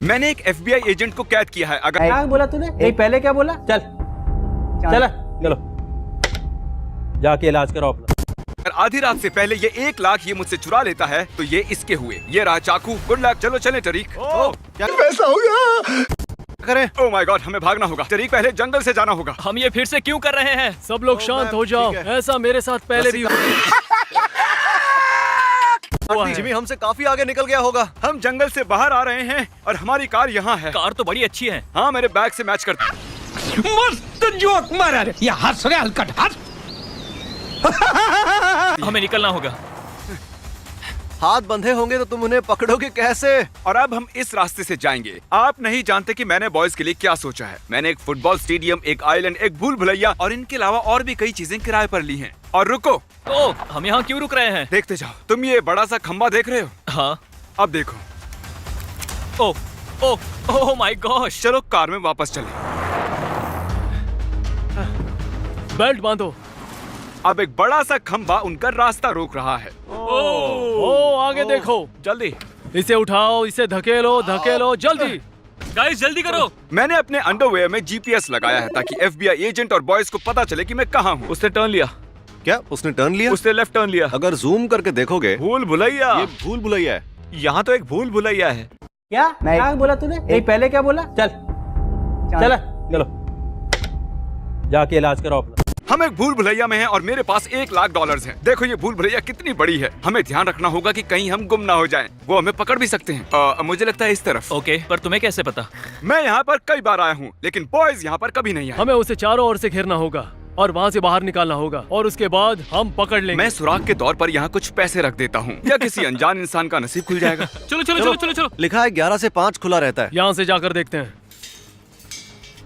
मैंने एक FBI agent को कैद किया है। अगर क्या बोला तूने? नहीं पहले क्या बोला? चल चलो जाके इलाज कराओ अपना। आधी रात से पहले ये 1 लाख ये मुझसे चुरा लेता है तो ये इसके हुए। ये रहा चाकू। Good luck. चलो चले टरीक। क्या पैसा हो गया? करें? ओह माय गॉड, हमें भागना होगा। टरीक पहले जंगल से जाना होगा। हम ये फिर से क्यों कर रहे हैं? सब लोग शांत हो जाओ। ठीक है। ऐसा मेरे साथ पहले भी हुआ है। जिमी हमसे काफी आगे निकल गया होगा। हम जंगल से बाहर आ रहे हैं और हमारी कार यहाँ है। कार तो बड़ी अच्छी है। हाँ, मेरे बैग से मैच करती है। मस्त जोक मारा रे। ये हंस रहे हलकट हंस। हमें निकलना होगा। हाथ बंधे होंगे तो तुम उन्हें पकड़ोगे कैसे? और अब हम इस रास्ते से जाएंगे। आप नहीं जानते कि मैंने बॉयज के लिए क्या सोचा है। मैंने एक फुटबॉल स्टेडियम, एक आइलैंड, एक भूल भुलैया और इनके अलावा और भी कई चीजें किराए पर ली हैं। और रुको, ओ, हम यहाँ क्यों रुक रहे हैं? देखते जाओ। तुम ये बड़ा सा खंबा देख रहे हो? हाँ। अब देखो। ओ, ओ, ओ माय गॉश। चलो कार में वापस चले। बेल्ट बांधो। अब एक बड़ा सा खंबा उनका रास्ता रोक रहा है। ओ आगे देखो। जल्दी इसे उठाओ, इसे धकेलो धकेलो जल्दी। गाइस, जल्दी करो। मैंने अपने अंडरवेयर में GPS लगाया है ताकि FBI एजेंट और बॉयज को पता चले कि मैं कहाँ हूँ। उसने टर्न लिया। क्या उसने टर्न लिया? उसने लेफ्ट टर्न लिया। अगर जूम करके देखोगे भूल भुलैया। ये भूल भुलैया है। यहाँ तो एक भूल भुलैया है। क्या बोला तूने? नहीं पहले क्या बोला? चलो जाके इलाज कराओ अपना। हम एक भूल भुलैया में हैं और मेरे पास $1 लाख हैं। देखो ये भूल भुलैया कितनी बड़ी है। हमें ध्यान रखना होगा कि कहीं हम गुम ना हो जाएं। वो हमें पकड़ भी सकते हैं। मुझे लगता है इस तरफ। ओके, पर तुम्हें कैसे पता? मैं यहाँ पर कई बार आया हूँ, लेकिन बॉयज यहाँ पर कभी नहीं आए। हमें उसे चारों ओर से घेरना होगा और वहाँ से बाहर निकालना होगा और उसके बाद हम पकड़ लेंगे। मैं सुराग के तौर पर यहाँ कुछ पैसे रख देता हूँ या किसी अनजान इंसान का नसीब खुल जाएगा। चलो चलो चलो चलो चलो। लिखा है 11 से 5 खुला रहता है। यहाँ से जाकर देखते हैं।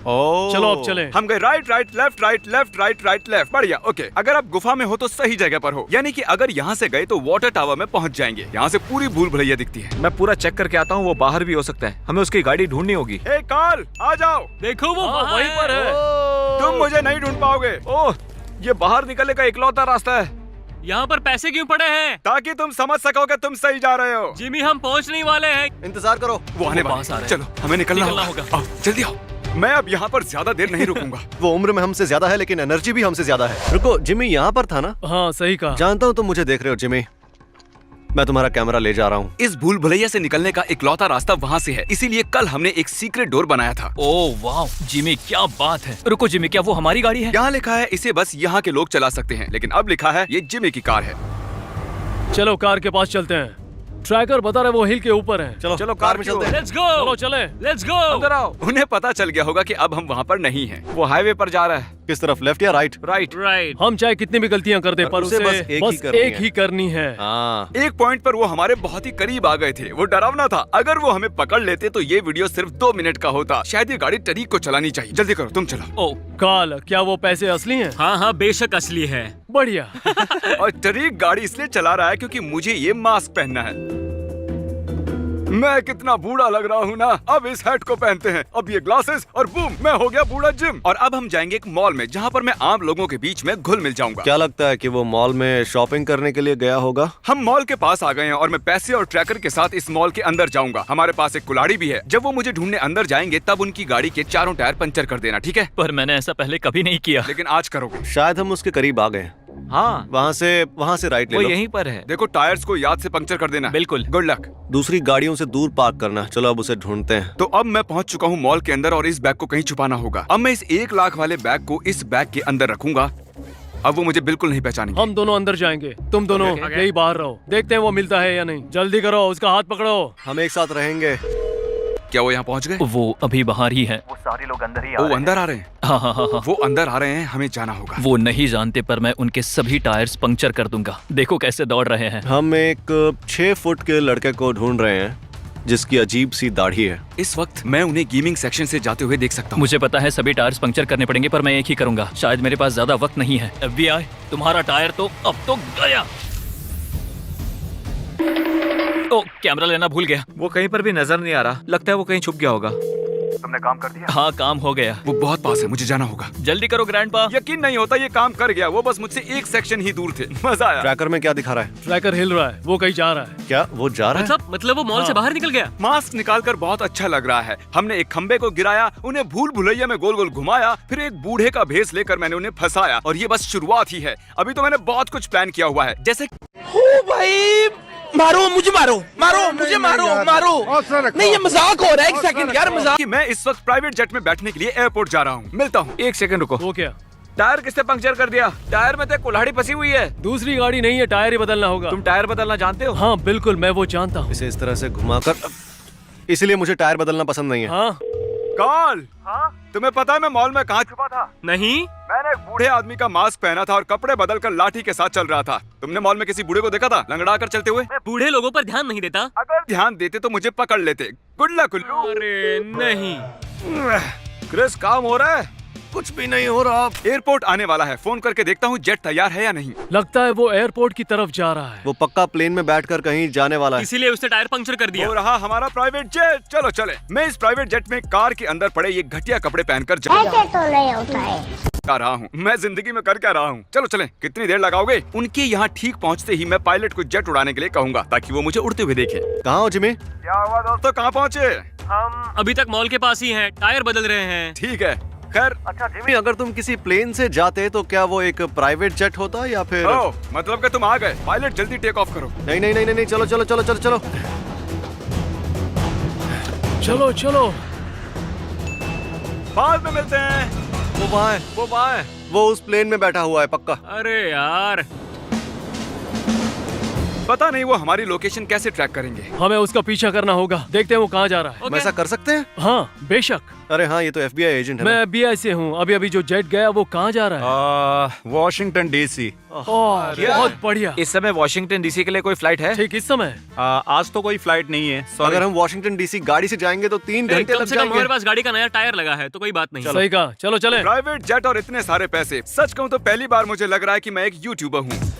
ओह, चलो अब चले। हम गए right right left right left right right left. बढ़िया। ओके, अगर आप गुफा में हो तो सही जगह पर हो। यानी कि अगर यहाँ से गए तो वाटर टावर में पहुँच जाएंगे। यहाँ से पूरी भूल भुलैया दिखती है। मैं पूरा चेक करके आता हूँ। वो बाहर भी हो सकता है। हमें उसकी गाड़ी ढूंढनी होगी। ए कार्ल, आ जाओ। देखो वो हाँ, वहीं पर है। तुम मुझे नहीं ढूंढ पाओगे। ओह, ये बाहर निकलने का इकलौता रास्ता है। यहाँ पर पैसे क्यों पड़े हैं? ताकि तुम समझ सको कि तुम सही जा रहे हो। जिमी, हम पहुँचने वाले हैं। इंतजार करो। वो आने वो वाले पास आ हैं। रहे चलो हमें निकलना निकलना होगा। होगा। आओ जल्दी आओ। मैं अब यहाँ पर ज्यादा देर नहीं रुकूंगा। वो उम्र में हमसे ज्यादा है लेकिन एनर्जी भी हमसे ज्यादा है। रुको, जिमी यहाँ पर था ना? हाँ सही कहा। जानता हूँ तुम मुझे देख रहे हो जिमी। मैं तुम्हारा कैमरा ले जा रहा हूँ। इस भूल भुलैया से निकलने का इकलौता रास्ता वहाँ से है। इसीलिए कल हमने एक सीक्रेट डोर बनाया था। ओह वाह, जिमी क्या बात है। रुको जिमी, क्या वो हमारी गाड़ी है? यहाँ लिखा है इसे बस यहाँ के लोग चला सकते हैं, लेकिन अब लिखा है ये जिमी की कार है। चलो कार के पास चलते हैं। ट्रैकर बता रहे वो हिल के ऊपर है। चलो कार में चलते हैं। Let's go. चलो चले। Let's go. अंदर आओ। उन्हें पता चल गया होगा कि अब हम वहाँ पर नहीं हैं। वो हाईवे पर जा रहा है। किस तरफ, लेफ्ट या राइट? राइट। राइट। हम चाहे कितनी भी गलतियां कर दे पर उसे उसे बस एक ही करनी है। ही करनी है। हाँ, एक पॉइंट पर वो हमारे बहुत ही करीब आ गए थे। वो डरावना था। अगर वो हमें पकड़ लेते तो ये वीडियो सिर्फ 2 मिनट का होता। शायद ये गाड़ी टरीक को चलानी चाहिए। जल्दी करो, तुम चलो। ओ काल, क्या वो पैसे असली हैं? हाँ हाँ, बेशक असली है। बढ़िया। और टरीक गाड़ी इसलिए चला रहा है क्योंकि मुझे ये मास्क पहनना है। मैं कितना बूढ़ा लग रहा हूँ ना। अब इस हैट को पहनते हैं, अब ये ग्लासेस और बूम, मैं हो गया बूढ़ा जिम। और अब हम जाएंगे एक मॉल में जहाँ पर मैं आम लोगों के बीच में घुल मिल जाऊंगा। क्या लगता है कि वो मॉल में शॉपिंग करने के लिए गया होगा? हम मॉल के पास आ गए हैं और मैं पैसे और ट्रैकर के साथ इस मॉल के अंदर जाऊंगा। हमारे पास एक कुल्हाड़ी भी है। जब वो मुझे ढूंढने अंदर जाएंगे तब उनकी गाड़ी के चारों टायर पंचर कर देना, ठीक है? पर मैंने ऐसा पहले कभी नहीं किया। लेकिन आज करोगे। शायद हम उसके करीब आ गए। हाँ, वहाँ से राइट ले वो लो। यहीं पर है। देखो टायर्स को याद से पंक्चर कर देना। बिल्कुल। Good luck. दूसरी गाड़ियों से दूर पार्क करना। चलो अब उसे ढूंढते हैं। तो अब मैं पहुंच चुका हूं मॉल के अंदर और इस बैग को कहीं छुपाना होगा। अब मैं इस 1 लाख वाले बैग को इस बैग के अंदर रखूंगा। अब वो मुझे बिल्कुल नहीं पहचानेंगे। हम दोनों अंदर जाएंगे, तुम दोनों यही बाहर रहो। देखते हैं वो मिलता है या नहीं। जल्दी करो, उसका हाथ पकड़ो। हम एक साथ रहेंगे। क्या वो यहाँ पहुंच गए? वो अभी बाहर ही है। वो अंदर आ रहे हैं। हाँ हाँ हाँ हाँ। वो अंदर आ रहे हैं, हमें जाना होगा। वो नहीं जानते पर मैं उनके सभी टायर्स पंक्चर कर दूंगा। देखो कैसे दौड़ रहे हैं। हम एक 6 फुट के लड़के को ढूंढ रहे हैं जिसकी अजीब सी दाढ़ी है। इस वक्त मैं उन्हें गेमिंग सेक्शन से जाते हुए देख सकता हूँ। मुझे पता है सभी टायर्स पंक्चर करने पड़ेंगे पर मैं एक ही करूंगा। शायद मेरे पास ज्यादा वक्त नहीं है। FBI, तुम्हारा टायर तो अब तो गया। ओ, कैमरा लेना भूल गया। वो कहीं पर भी नजर नहीं आ रहा। लगता है वो कहीं छुप गया होगा। तुमने काम कर दिया? हाँ, काम हो गया। वो बहुत पास है, मुझे जाना होगा। जल्दी करो ग्रैंडपा। यकीन नहीं होता ये काम कर गया। वो बस मुझसे एक सेक्शन ही दूर थे। मजा आया। ट्रैकर में क्या दिखा रहा है? ट्रैकर हिल रहा है, वो कहीं जा रहा है। क्या वो जा रहा है? मतलब वो मॉल से बाहर निकल गया। मास्क निकालकर बहुत अच्छा लग रहा है। हमने एक खंबे को गिराया, उन्हें भूल भुलैया में गोल गोल घुमाया, फिर एक बूढ़े का भेस लेकर मैंने उन्हें फंसाया, और ये बस शुरुआत ही है। अभी तो मैंने बहुत कुछ प्लान किया हुआ है, जैसे भाई मारो मुझे, मारो मारो मुझे, मारो मारो। नहीं ये मजाक हो रहा है, एक सेकंड यार, मजाक। कि मैं इस वक्त प्राइवेट जेट में बैठने के लिए एयरपोर्ट जा रहा हूँ। मिलता हूँ। एक सेकंड रुको। वो क्या? टायर किसने पंक्चर कर दिया? टायर में तो एक कुल्हाड़ी फंसी हुई है। दूसरी गाड़ी नहीं है, टायर ही बदलना होगा। तुम टायर बदलना जानते हो? हाँ बिल्कुल, मैं वो जानता हूँ। इसे इस तरह से घुमाकर, इसलिए मुझे टायर बदलना पसंद नहीं है। हाँ कॉल। तुम्हें पता है मैं मॉल में कहाँ छुपा था? नहीं, मैंने एक बूढ़े आदमी का मास्क पहना था और कपड़े बदलकर लाठी के साथ चल रहा था। तुमने मॉल में किसी बूढ़े को देखा था लंगड़ा कर चलते हुए? बूढ़े लोगों पर ध्यान नहीं देता। अगर ध्यान देते तो मुझे पकड़ लेते। गुड लक उल्लू। अरे नहीं, क्रिस, काम हो रहा है? कुछ भी नहीं हो रहा। एयरपोर्ट आने वाला है, फोन करके देखता हूँ जेट तैयार है या नहीं। लगता है वो एयरपोर्ट की तरफ जा रहा है। वो पक्का प्लेन में बैठकर कहीं जाने वाला है। इसीलिए उसने टायर पंक्चर कर दिया। हो रहा हमारा प्राइवेट जेट। चलो चले। मैं इस प्राइवेट जेट में कार के अंदर पड़े ये घटिया कपड़े पहनकर जा रहा हूँ। मैं जिंदगी में कर क्या रहा हूँ? चलो चले। कितनी देर लगाओगे? उनके यहाँ ठीक पहुँचते ही मैं पायलट को जेट उड़ाने के लिए कहूँगा, ताकि वो मुझे उड़ते हुए देखे। कहाँ हो जिमी? क्या हुआ दोस्तों, कहाँ पहुँचे? हम अभी तक मॉल के पास ही हैं, टायर बदल रहे हैं। ठीक है, खैर। अच्छा जिमी, अगर तुम किसी प्लेन से जाते तो क्या वो एक प्राइवेट जेट होता या फिर? ओह, मतलब कि तुम आ गए। पायलट जल्दी टेक ऑफ करो। नहीं नहीं नहीं नहीं, चलो चलो चलो चलो चलो। चलो चलो, बाद में मिलते हैं। वो वहाँ है, वो वहाँ है। वो उस प्लेन में बैठा हुआ है पक्का। अरे यार, पता नहीं वो हमारी लोकेशन कैसे ट्रैक करेंगे। हमें उसका पीछा करना होगा। देखते हैं वो कहाँ जा रहा है। हम ऐसा कर सकते हैं? हाँ बेशक। अरे हाँ, ये तो FBI एजेंट है मैं ना? FBI से हूँ। अभी अभी जो जेट गया वो कहाँ जा रहा है? Washington DC। ओह, बहुत बढ़िया। इस समय वॉशिंगटन डीसी के लिए कोई फ्लाइट है? ठीक इस समय। आज तो कोई फ्लाइट नहीं है। अगर हम वॉशिंगटन DC गाड़ी से जाएंगे तो 3 घंटे कम लग से कम जाएंगे। हमारे पास गाड़ी का नया टायर लगा है, तो कोई बात नहीं। सही कहा, चलो चले। प्राइवेट जेट और इतने सारे पैसे। सच कहूँ तो पहली बार मुझे लग रहा है कि मैं एक यूट्यूबर हूँ।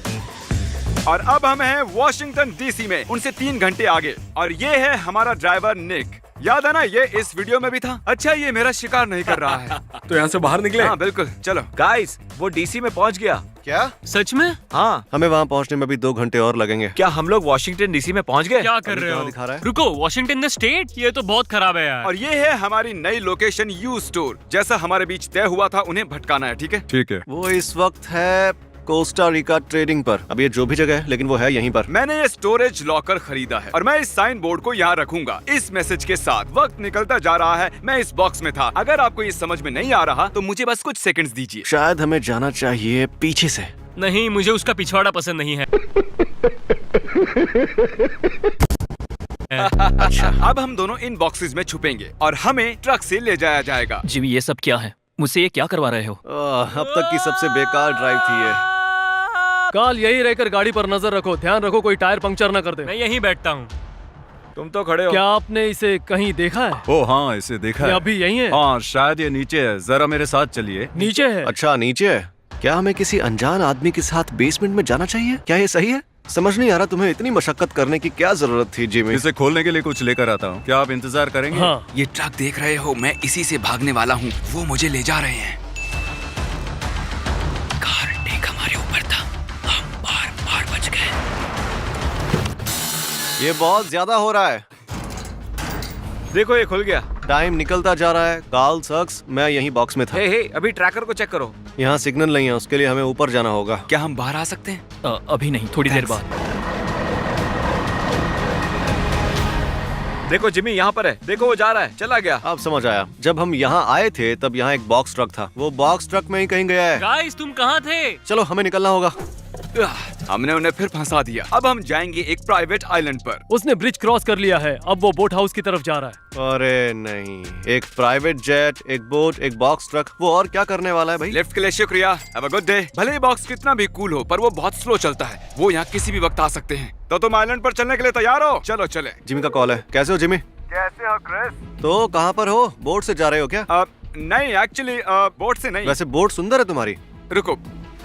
और अब हम हैं वॉशिंगटन DC में, उनसे 3 घंटे आगे। और ये है हमारा ड्राइवर निक। याद है ना, ये इस वीडियो में भी था। अच्छा, ये मेरा शिकार नहीं कर रहा है। तो यहाँ से बाहर निकले। हाँ बिल्कुल, चलो। गाइस, वो डीसी में पहुँच गया। क्या? सच में? हाँ। हमें वहाँ पहुँचने में भी 2 घंटे और लगेंगे। क्या हम लोग वॉशिंगटन डीसी में पहुँच गए? क्या कर रहे कहाँ हो? दिखा रहा है? रुको, वॉशिंगटन द स्टेट? ये तो बहुत खराब है यार। और ये है हमारी नई लोकेशन यू स्टोर। जैसा हमारे बीच तय हुआ था, उन्हें भटकाना है। ठीक है? ठीक है। वो इस वक्त है कोस्टा रिका ट्रेडिंग पर। अब ये जो भी जगह है, लेकिन वो है यहीं पर। मैंने ये स्टोरेज लॉकर खरीदा है और मैं इस साइन बोर्ड को यहाँ रखूंगा इस मैसेज के साथ। वक्त निकलता जा रहा है, मैं इस बॉक्स में था। अगर आपको ये समझ में नहीं आ रहा तो मुझे बस कुछ सेकंड्स दीजिए। शायद हमें जाना चाहिए पीछे से। नहीं, मुझे उसका पिछवाड़ा पसंद नहीं है। अच्छा, अब हम दोनों इन बॉक्सेस में छुपेंगे और हमें ट्रक से ले जाया जाएगा। जिमी, ये सब क्या है? मुझसे ये क्या करवा रहे हो? अब तक की सबसे बेकार ड्राइव थी ये। काल यही रहकर गाड़ी पर नजर रखो, ध्यान रखो कोई टायर पंक्चर न कर दे। मैं यहीं बैठता हूँ। तुम तो खड़े हो। क्या आपने इसे कहीं देखा है? ओ हाँ, इसे देखा ये है। अभी यहीं है? हाँ, शायद ये नीचे है। जरा मेरे साथ चलिए। नीचे है? अच्छा, नीचे है। क्या हमें किसी अनजान आदमी के साथ बेसमेंट में जाना चाहिए? क्या ये सही है? समझ नहीं आ रहा तुम्हें इतनी मशक्कत करने की क्या जरूरत थी जिमी? इसे खोलने के लिए कुछ लेकर आता हूँ। क्या आप इंतजार करेंगे? हाँ। ये ट्रक देख रहे हो, मैं इसी से भागने वाला हूँ। वो मुझे ले जा रहे हैं। कार टेक हमारे ऊपर था, हम बार बच गए। ये बहुत ज्यादा हो रहा है। देखो, ये खुल गया। टाइम निकलता जा रहा है। कार्ल सक्स, मैं यहीं बॉक्स में था। हे, अभी ट्रैकर को चेक करो। यहाँ सिग्नल नहीं है, उसके लिए हमें ऊपर जाना होगा। क्या हम बाहर आ सकते हैं? अभी नहीं, थोड़ी देर बाद। देखो जिमी, यहाँ पर है। देखो, वो जा रहा है, चला गया। अब समझ आया। जब हम यहाँ आए थे तब यहाँ एक बॉक्स ट्रक था। वो बॉक्स ट्रक में ही कहीं गया है। गाइस, तुम कहाँ थे? चलो, हमें निकलना होगा। हमने उन्हें फिर फंसा दिया। अब हम जाएंगे एक प्राइवेट आइलैंड पर। उसने ब्रिज क्रॉस कर लिया है, अब वो बोट हाउस की तरफ जा रहा है। अरे नहीं, एक प्राइवेट जेट, एक बोट, एक बॉक्स ट्रक, वो और क्या करने वाला है भाई? लिफ्ट के लिए शुक्रिया। Have a good day. भले ही बॉक्स कितना भी कूल हो, पर वो बहुत स्लो चलता है। वो यहाँ किसी भी वक्त आ सकते हैं। तो तुम आइलैंड पर चलने के लिए तैयार हो? चलो चले। जिमी का कॉल है। कैसे हो जिमी? कैसे हो क्रिस? तो कहाँ पर हो? बोट से जा रहे हो क्या? नहीं, एक्चुअली बोट से नहीं। वैसे बोट सुंदर है तुम्हारी। रुको,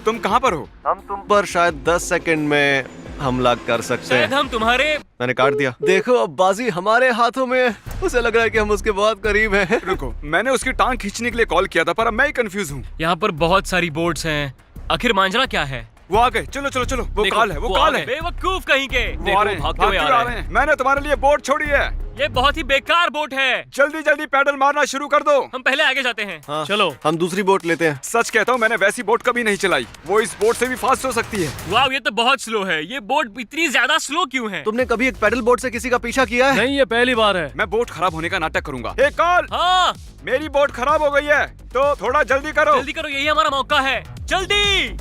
तुम कहाँ पर हो? हम तुम पर शायद 10 सेकंड में हमला कर सकते शायद हैं। हम तुम्हारे मैंने काट दिया। देखो अब बाजी हमारे हाथों में है। उसे लग रहा है कि हम उसके बहुत करीब हैं। रुको, मैंने उसकी टांग खींचने के लिए कॉल किया था पर अब मैं ही कंफ्यूज हूँ। यहाँ पर बहुत सारी बोट्स हैं। आखिर मांझना क्या है? वो आ गए, चलो चलो चलो, वो देखो, काल है, वो आ काल गए। है। बेवकूफ कहीं के। वो आ रहे हैं, भागते हुए आ रहे हैं। मैंने तुम्हारे लिए बोट छोड़ी है। ये बहुत ही बेकार बोट है। जल्दी जल्दी पैडल मारना शुरू कर दो। हम पहले आगे जाते हैं। हाँ, चलो। हम दूसरी बोट लेते हैं। सच कहता हूँ, मैंने वैसी बोट कभी नहीं चलाई। वो इस बोट से भी फास्ट हो सकती है। वाह, ये तो बहुत स्लो है। ये बोट इतनी ज्यादा स्लो क्यों है? तुमने कभी एक पैडल बोट से किसी का पीछा किया है? नहीं, ये पहली बार है। मैं बोट खराब होने का नाटक करूंगा। हे काल, हाँ, मेरी बोट खराब हो गई है, तो थोड़ा जल्दी करो। जल्दी करो, यही हमारा मौका है। जल्दी।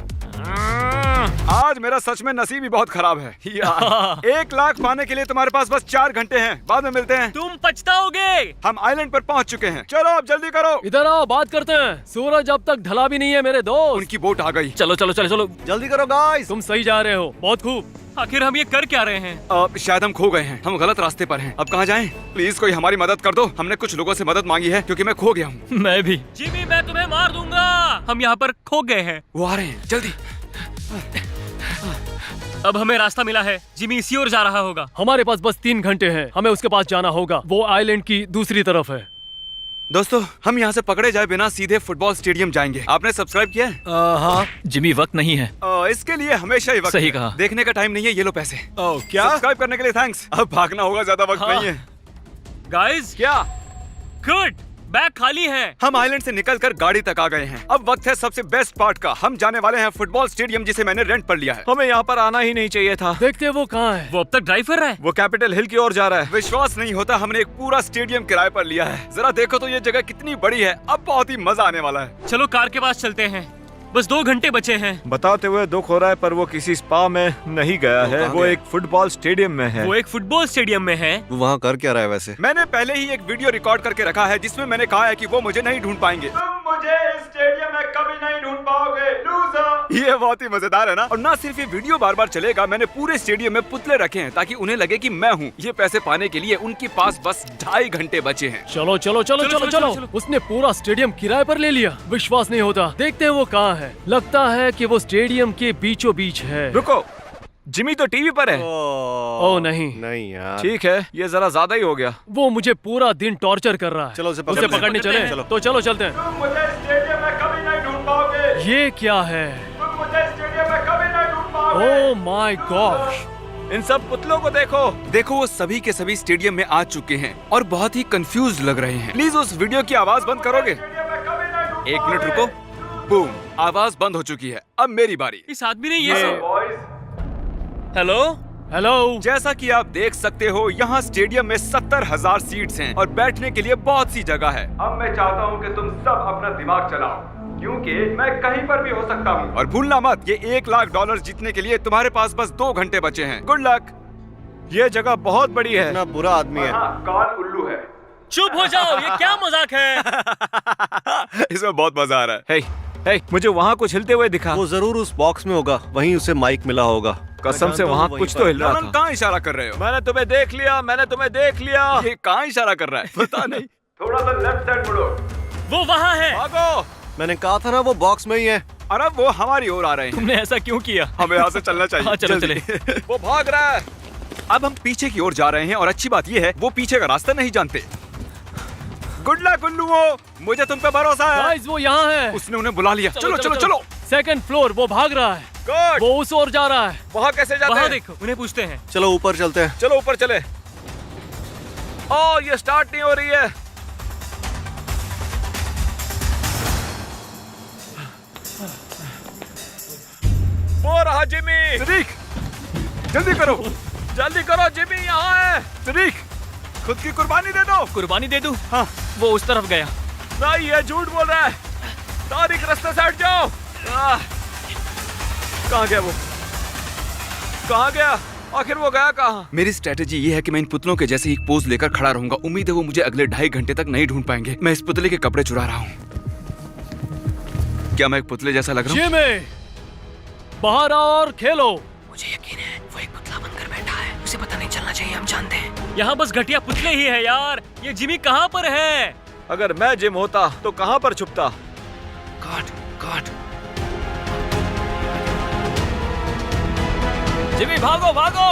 आज मेरा सच में नसीब ही बहुत खराब है यार। 1 लाख पाने के लिए तुम्हारे पास बस 4 घंटे हैं। बाद में मिलते हैं। तुम पछताओगे। हम आइलैंड पर पहुंच चुके हैं। चलो अब जल्दी करो। इधर आओ, बात करते हैं। सूरज अब तक ढला भी नहीं है मेरे दोस्त। उनकी बोट आ गई। चलो चलो चलो चलो। जल्दी करो गाइस। तुम सही जा रहे हो, बहुत खूब। आखिर हम ये कर क्या रहे हैं? अब शायद हम खो गए हैं। हम गलत रास्ते पर हैं। अब कहाँ जाएं? प्लीज कोई हमारी मदद कर दो। हमने कुछ लोगों से मदद मांगी है क्योंकि मैं खो गया हूँ। मैं भी। जिमी, मैं तुम्हें मार दूंगा। हम यहाँ पर खो गए हैं। वो आ रहे हैं, जल्दी। अब हमें रास्ता मिला है। जिमी इसी ओर जा रहा होगा। हमारे पास बस 3 घंटे हैं। हमें उसके पास जाना होगा। वो आइलैंड की दूसरी तरफ है। दोस्तों, हम यहाँ से पकड़े जाए बिना सीधे फुटबॉल स्टेडियम जाएंगे। आपने सब्सक्राइब किया है? हाँ। जिमी, वक्त नहीं है। इसके लिए हमेशा ही वक्त सही है। कहा। देखने का टाइम नहीं है, ये लो पैसे। क्या? सब्सक्राइब करने के लिए थैंक्स। अब भागना होगा, ज्यादा वक्त नहीं है। गाइस, क्या? गुड, बैग खाली है। हम आइलैंड से निकलकर गाड़ी तक आ गए हैं। अब वक्त है सबसे बेस्ट पार्ट का। हम जाने वाले हैं फुटबॉल स्टेडियम, जिसे मैंने रेंट पर लिया है। हमें यहाँ पर आना ही नहीं चाहिए था। देखते हैं वो कहाँ है। वो अब तक ड्राइव कर रहा है। वो कैपिटल हिल की ओर जा रहा है। विश्वास नहीं होता, हमने एक पूरा स्टेडियम किराए पर लिया है। जरा देखो तो ये जगह कितनी बड़ी है। अब बहुत ही मजा आने वाला है। चलो कार के पास चलते हैं। बस 2 घंटे बचे हैं। बताते हुए दुख हो रहा है पर वो किसी स्पा में नहीं गया है। कहाँ वो गया? एक फुटबॉल स्टेडियम में है। वो एक फुटबॉल स्टेडियम में है। वो वहाँ कर क्या रहा है वैसे? मैंने पहले ही एक वीडियो रिकॉर्ड करके रखा है जिसमें मैंने कहा है कि वो मुझे नहीं ढूंढ पाएंगे। तुम मुझे इस स्टेडियम में कभी नहीं ढूंढ पाओगे, लूजर। ये बहुत ही मजेदार है ना? और ना सिर्फ ये वीडियो बार बार चलेगा, मैंने पूरे स्टेडियम में पुतले रखे हैं ताकि उन्हें लगे कि मैं हूँ। ये पैसे पाने के लिए उनके पास बस 2.5 घंटे बचे हैं। चलो चलो चलो चलो, चलो चलो, चलो, चलो। उसने पूरा स्टेडियम किराए पर ले लिया। विश्वास नहीं होता। देखते हैं वो कहाँ है। लगता है कि वो स्टेडियम के बीचों बीच है। रुको, जिमी तो टीवी पर है। ओ नहीं। नहीं यार। ठीक है, ये जरा ज्यादा ही हो गया। वो मुझे पूरा दिन टॉर्चर कर रहा है। चलो उसे उसे पकड़ने चले। चलो। तो चलो चलते हैं। तुम मुझे स्टेडियम में कभी नहीं ढूंढ पाओगे। ये क्या है? तुम मुझे स्टेडियम में कभी नहीं ढूंढ पाओगे। Oh my God. इन सब पुतलों को देखो। देखो, वो सभी के सभी स्टेडियम में आ चुके हैं और बहुत ही कंफ्यूज लग रहे हैं। प्लीज उस वीडियो की आवाज बंद करोगे? 1 मिनट रुको। बूम, आवाज बंद हो चुकी है। अब मेरी बारी। इस आदमी ने ये सब। हेलो। हेलो। जैसा कि आप देख सकते हो, यहाँ स्टेडियम में 70,000 सीट्स हैं और बैठने के लिए बहुत सी जगह है। अब मैं चाहता हूँ कि तुम सब अपना दिमाग चलाओ, क्योंकि मैं कहीं पर भी हो सकता हूँ। और भूलना मत, ये $1 लाख जीतने के लिए तुम्हारे पास बस 2 घंटे बचे हैं। Good luck. ये जगह बहुत बड़ी है। इतना बुरा आदमी है। काल उल्लू है। चुप हो जाओ, ये क्या मजाक है? इसमें बहुत मजा आ रहा है। हे, मुझे वहाँ कुछ हिलते हुए दिखा। वो जरूर उस बॉक्स में होगा। वहीं उसे माइक मिला होगा। कसम से वहाँ कुछ तो हिल रहा ललन, था। कहाँ इशारा कर रहे हो? मैंने तुम्हें देख लिया, मैंने तुम्हें देख लिया। ये कहाँ इशारा कर रहा है? पता नहीं। थोड़ा सा लेफ्ट साइड मुड़ो। वो वहाँ है। भागो। मैंने कहा था ना वो बॉक्स में ही है। अरे वो हमारी ओर आ रहे हैं। तुमने ऐसा क्यों किया? हमें यहाँ से चलना चाहिए। हाँ, चलो, जल्दी। वो भाग रहा है। अब हम पीछे की ओर जा रहे हैं और अच्छी बात ये है, वो पीछे का रास्ता नहीं जानते। गुड लक उल्लुओ, मुझे तुम पे भरोसा है। गाइस, वो यहाँ है। उसने उन्हें बुला लिया। चलो चलो चलो। Second floor. वो भाग रहा है। गुड। वो उस ओर जा रहा है। वहाँ कैसे जाते वहाँ हैं? देखो, उन्हें पूछते हैं। चलो ऊपर चलते हैं। चलो ऊपर चले। ओ, ये स्टार्ट नहीं हो रही है। वो रहा जिमी। सदीक, जल्दी करो। जल्दी करो, जिमी यहाँ है। सदीक, खुद की कुर्बानी दे दो। कुर्बानी दे दूं? हाँ। वो उस तरफ गया। नहीं, ये झूठ बोल रहा है। तारिक, रास्ते से हट जाओ। कहाँ गया वो? कहाँ गया? आखिर वो गया कहाँ? मेरी स्ट्रेटेजी ये है कि मैं इन पुतलों के जैसे एक पोज लेकर खड़ा रहूंगा। उम्मीद है वो मुझे अगले 2.5 घंटे तक नहीं ढूंढ पाएंगे। मैं इस पुतले के कपड़े चुरा रहा हूँ। क्या मैं एक पुतले जैसा लग रहा हूँ? जिमी, बाहर आओ और खेलो। मुझे यकीन है वो एक पुतला बनकर बैठा है। उसे पता नहीं चलना चाहिए, हम जानते हैं। यहाँ बस घटिया पुतले ही है यार। ये जिमी कहाँ पर है? अगर मैं जिम होता तो कहाँ पर छुपता? काट काट। जिमी भागो भागो।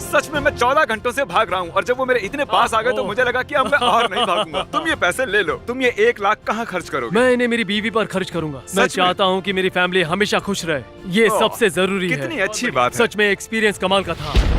सच में मैं 14 घंटों से भाग रहा हूँ और जब वो मेरे इतने पास आ गए तो मुझे लगा कि अब मैं और नहीं भागूंगा। तुम ये पैसे ले लो। तुम ये 1 लाख कहाँ खर्च करोगे? मैं इन्हें मेरी बीवी पर खर्च करूंगा। मैं में? चाहता हूँ कि मेरी फैमिली हमेशा खुश रहे। ये ओह, सबसे जरूरी है। कितनी अच्छी बात है। सच में एक्सपीरियंस कमाल का था।